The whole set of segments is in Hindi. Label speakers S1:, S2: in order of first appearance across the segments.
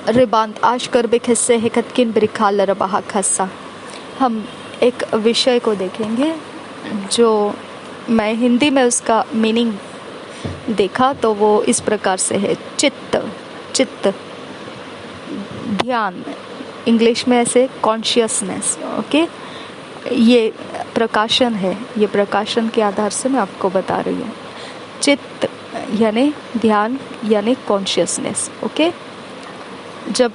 S1: रिबांत आशकर बिखस्से हिकतकिन बिरिखाल रबाहा खस्सा। हम एक विषय को देखेंगे जो मैं हिंदी में उसका मीनिंग देखा तो वो इस प्रकार से है, चित्त, ध्यान, इंग्लिश में ऐसे कॉन्शियसनेस। ओके, ये प्रकाशन है, ये प्रकाशन के आधार से मैं आपको बता रही हूँ। चित्त यानी ध्यान यानी कॉन्शियसनेस। ओके, जब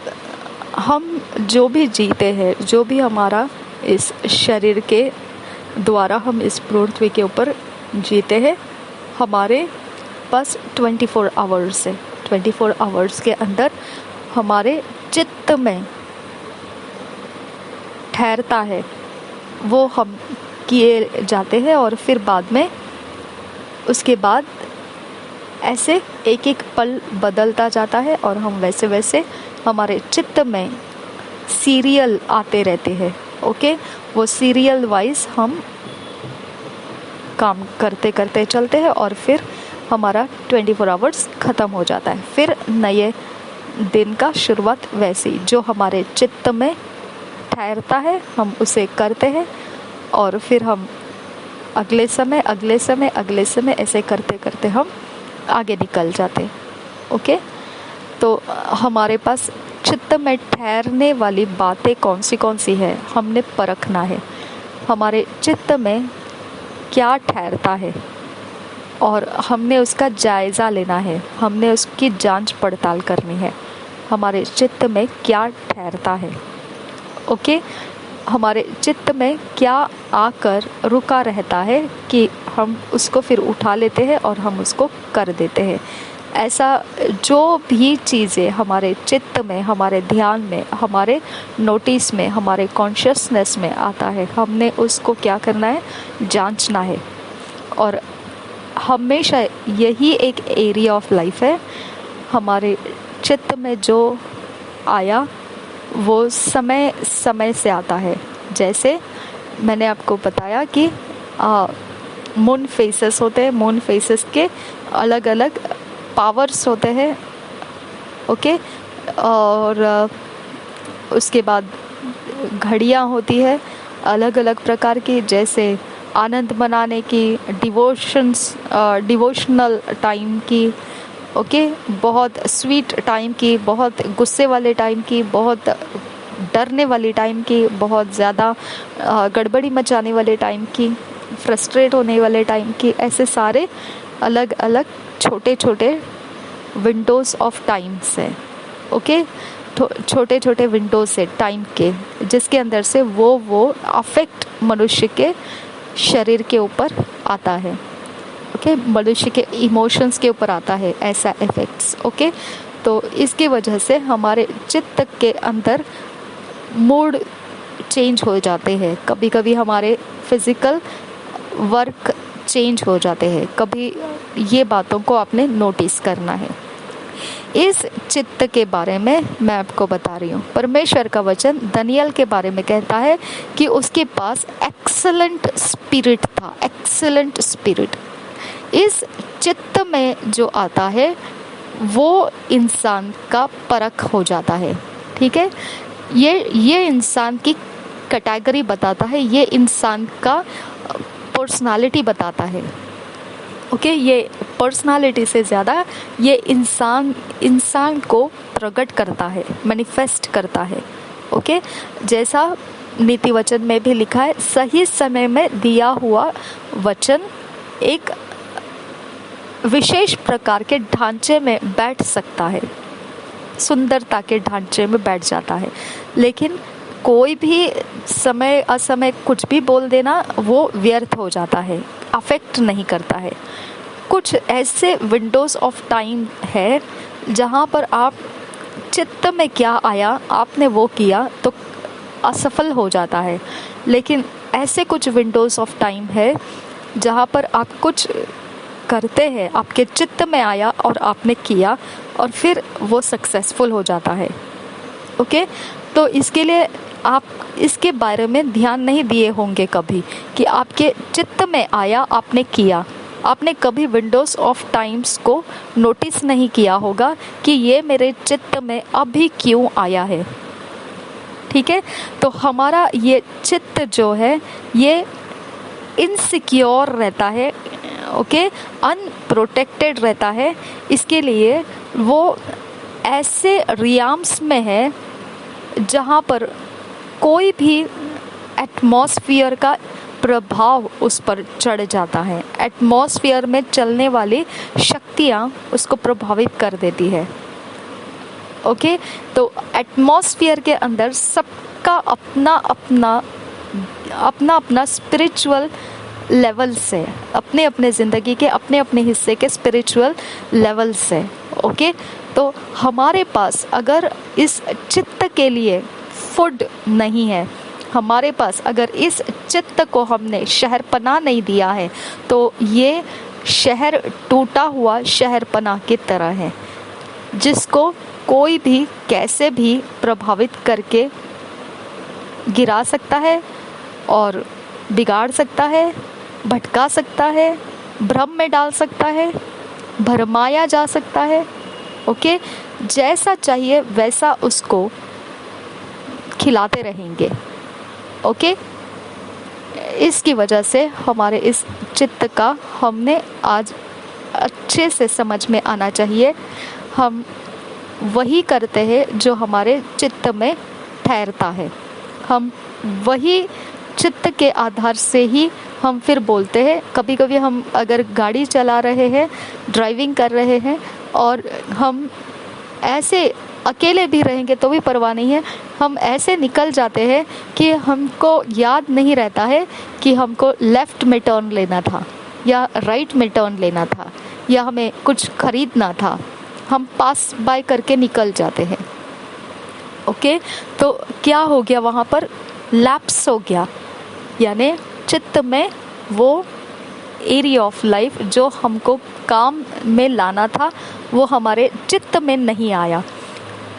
S1: हम जो भी जीते हैं, जो भी हमारा इस शरीर के द्वारा हम इस पृथ्वी के ऊपर जीते हैं, हमारे पास 24 आवर्स है। 24 आवर्स के अंदर हमारे चित्त में ठहरता है, वो हम किए जाते हैं और फिर बाद में उसके बाद ऐसे एक एक पल बदलता जाता है और हम वैसे वैसे हमारे चित्त में सीरियल आते रहते हैं। ओके, वो सीरियल वाइज हम काम करते करते चलते हैं और फिर हमारा 24 आवर्स ख़त्म हो जाता है। फिर नए दिन का शुरुआत वैसी जो हमारे चित्त में ठहरता है हम उसे करते हैं और फिर हम अगले समय ऐसे करते करते हम आगे निकल जाते। ओके, तो हमारे पास चित्त में ठहरने वाली बातें कौन सी है हमने परखना है। हमारे चित्त में क्या ठहरता है और हमने उसका जायज़ा लेना है, हमने उसकी जांच पड़ताल करनी है। हमारे चित्त में क्या ठहरता है। ओके, हमारे चित्त में क्या आकर रुका रहता है कि हम उसको फिर उठा लेते हैं और हम उसको कर देते हैं। ऐसा जो भी चीज़ें हमारे चित्त में, हमारे ध्यान में, हमारे नोटिस में, हमारे कॉन्शियसनेस में आता है, हमने उसको क्या करना है, जांचना है। और हमेशा यही एक एरिया ऑफ लाइफ है, हमारे चित्त में जो आया वो समय समय से आता है। जैसे मैंने आपको बताया कि मून फेसेस होते हैं, मून फेसेस के अलग अलग पावर्स होते हैं। ओके, और उसके बाद घड़ियाँ होती है अलग अलग प्रकार की, जैसे आनंद मनाने की, डिवोशनल टाइम की, ओके, बहुत स्वीट टाइम की, बहुत गुस्से वाले टाइम की, बहुत डरने वाली टाइम की, बहुत ज़्यादा गड़बड़ी मचाने वाले टाइम की, फ्रस्ट्रेट होने वाले टाइम की। ऐसे सारे अलग अलग छोटे छोटे विंडोज़ ऑफ टाइम्स हैं। ओके, छोटे छोटे विंडोज़ है टाइम के, जिसके अंदर से वो अफेक्ट मनुष्य के शरीर के ऊपर आता है। ओके, मनुष्य के इमोशंस के ऊपर आता है ऐसा इफेक्ट्स। ओके, तो इसकी वजह से हमारे चित्त के अंदर मूड चेंज हो जाते हैं। कभी कभी हमारे फिज़िकल वर्क चेंज हो जाते हैं। कभी ये बातों को आपने नोटिस करना है। इस चित्त के बारे में मैं आपको बता रही हूँ। परमेश्वर का वचन दानियेल के बारे में कहता है कि उसके पास एक्सीलेंट स्पिरिट था, एक्सीलेंट स्पिरिट। इस चित्त में जो आता है वो इंसान का परख हो जाता है। ठीक है, ये इंसान की कैटेगरी बताता है, ये इंसान का पर्सनालिटी बताता है। ओके, ये पर्सनालिटी से ज़्यादा ये इंसान को प्रकट करता है, मैनिफेस्ट करता है। ओके, जैसा नीति वचन में भी लिखा है, सही समय में दिया हुआ वचन एक विशेष प्रकार के ढांचे में बैठ सकता है, सुंदरता के ढांचे में बैठ जाता है। लेकिन कोई भी समय असमय कुछ भी बोल देना वो व्यर्थ हो जाता है, अफेक्ट नहीं करता है। कुछ ऐसे विंडोज़ ऑफ टाइम है जहाँ पर आप चित्त में क्या आया आपने वो किया तो असफल हो जाता है। लेकिन ऐसे कुछ विंडोज़ ऑफ टाइम है जहाँ पर आप कुछ करते हैं, आपके चित्त में आया और आपने किया और फिर वो सक्सेसफुल हो जाता है। ओके, तो इसके लिए आप इसके बारे में ध्यान नहीं दिए होंगे कभी कि आपके चित्त में आया आपने किया, आपने कभी विंडोज़ ऑफ टाइम्स को नोटिस नहीं किया होगा कि ये मेरे चित्त में अभी क्यों आया है। ठीक है, तो हमारा ये चित्त जो है ये इनसिक्योर रहता है, ओके, अनप्रोटेक्टेड रहता है। इसके लिए वो ऐसे रियाम्स में है जहाँ पर कोई भी एटमॉस्फेयर का प्रभाव उस पर चढ़ जाता है। एटमॉस्फेयर में चलने वाली शक्तियाँ उसको प्रभावित कर देती है। ओके, तो एटमॉस्फेयर के अंदर सबका अपना अपना स्पिरिचुअल लेवल्स है, अपने अपने ज़िंदगी के अपने अपने हिस्से के स्पिरिचुअल लेवल्स है। ओके, तो हमारे पास अगर इस चित्त के लिए फूड नहीं है, हमारे पास अगर इस चित्त को हमने शहरपनाह नहीं दिया है, तो ये शहर टूटा हुआ शहरपनाह की तरह है जिसको कोई भी कैसे भी प्रभावित करके गिरा सकता है और बिगाड़ सकता है, भटका सकता है, भ्रम में डाल सकता है, भरमाया जा सकता है। ओके, जैसा चाहिए वैसा उसको खिलाते रहेंगे। ओके, इसकी वजह से हमारे इस चित्त का हमने आज अच्छे से समझ में आना चाहिए। हम वही करते हैं जो हमारे चित्त में ठहरता है, हम वही चित्त के आधार से ही हम फिर बोलते हैं। कभी कभी हम अगर गाड़ी चला रहे हैं, ड्राइविंग कर रहे हैं और हम ऐसे अकेले भी रहेंगे तो भी परवाह नहीं है, हम ऐसे निकल जाते हैं कि हमको याद नहीं रहता है कि हमको लेफ़्ट में टर्न लेना था या राइट में टर्न लेना था या हमें कुछ खरीदना था, हम पास बाय करके निकल जाते हैं। ओके, तो क्या हो गया, वहाँ पर लैप्स हो गया, यानी चित्त में वो एरिया ऑफ लाइफ जो हमको काम में लाना था वो हमारे चित्त में नहीं आया।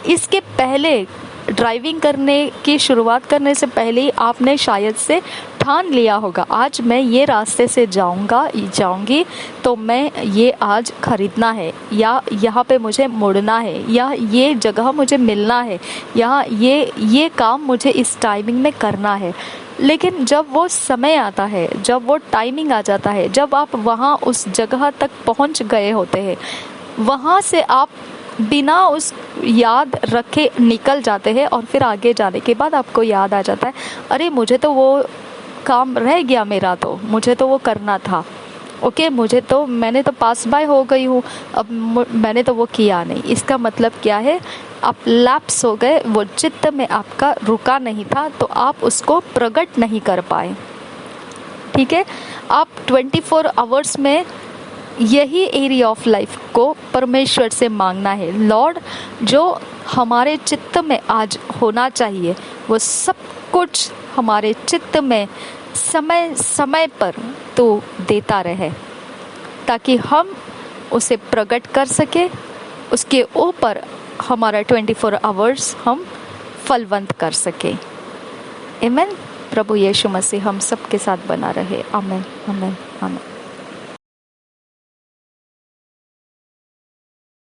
S1: इसके पहले ड्राइविंग करने की शुरुआत करने से पहले ही आपने शायद से ठान लिया होगा, आज मैं ये रास्ते से जाऊंगी तो मैं ये आज खरीदना है, या यहाँ पे मुझे मुड़ना है, या ये जगह मुझे मिलना है, या ये काम मुझे इस टाइमिंग में करना है। लेकिन जब वो समय आता है, जब वो टाइमिंग आ जाता है, जब आप वहाँ उस जगह तक पहुँच गए होते हैं, वहाँ से आप बिना उस याद रखे निकल जाते हैं और फिर आगे जाने के बाद आपको याद आ जाता है, अरे मुझे तो वो काम रह गया मेरा, तो मुझे तो वो करना था। ओके, मैंने तो पास बाय हो गई हूँ, अब मैंने तो वो किया नहीं। इसका मतलब क्या है, आप लैप्स हो गए, वो चित्त में आपका रुका नहीं था तो आप उसको प्रकट नहीं कर पाए। ठीक है, आप 24 आवर्स में यही एरिया ऑफ लाइफ को परमेश्वर से मांगना है, लॉर्ड जो हमारे चित्त में आज होना चाहिए वो सब कुछ हमारे चित्त में समय समय पर तो देता रहे, ताकि हम उसे प्रकट कर सके, उसके ऊपर हमारा 24 आवर्स हम फलवंत कर सके। आमीन। प्रभु यीशु मसीह हम सब के साथ बना रहे। आमीन, आमीन, आमीन।